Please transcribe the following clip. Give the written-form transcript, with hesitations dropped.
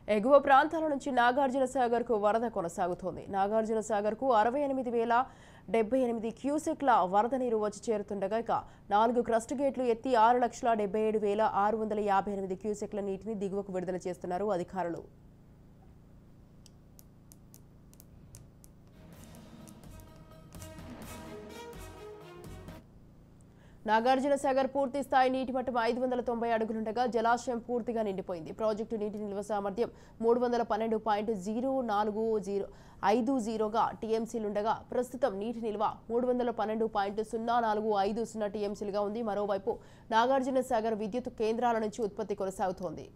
ఎగువ ప్రాంతాల నుంచి నాగార్జున సాగర్ కు వరద కొనసాగుతోంది. నాగార్జున సాగర్ కు 68,078 క్యూసెక్ల వరద నీరు వచ్చి చేరుతుండగా 4 క్రస్ట్ గేట్లు ఎత్తి 6,77,658 క్యూసెక్ల నీటిని దిగువకు విడుదల చేస్తున్నారు అధికారులు. నాగార్జున సాగర్ పూర్తి స్థాయి నీటి మట్టం 590 అడుగులుండగా జలాశయం పూర్తిగా నిండిపోయింది. ప్రాజెక్టు నీటి నిల్వ సామర్థ్యం 312.0450గా టీఎంసీలుండగా ప్రస్తుతం నీటి నిల్వ 312.0450 టీఎంసీలుగా ఉంది. మరోవైపు నాగార్జున సాగర్ విద్యుత్ కేంద్రాల నుంచి ఉత్పత్తి కొనసాగుతోంది.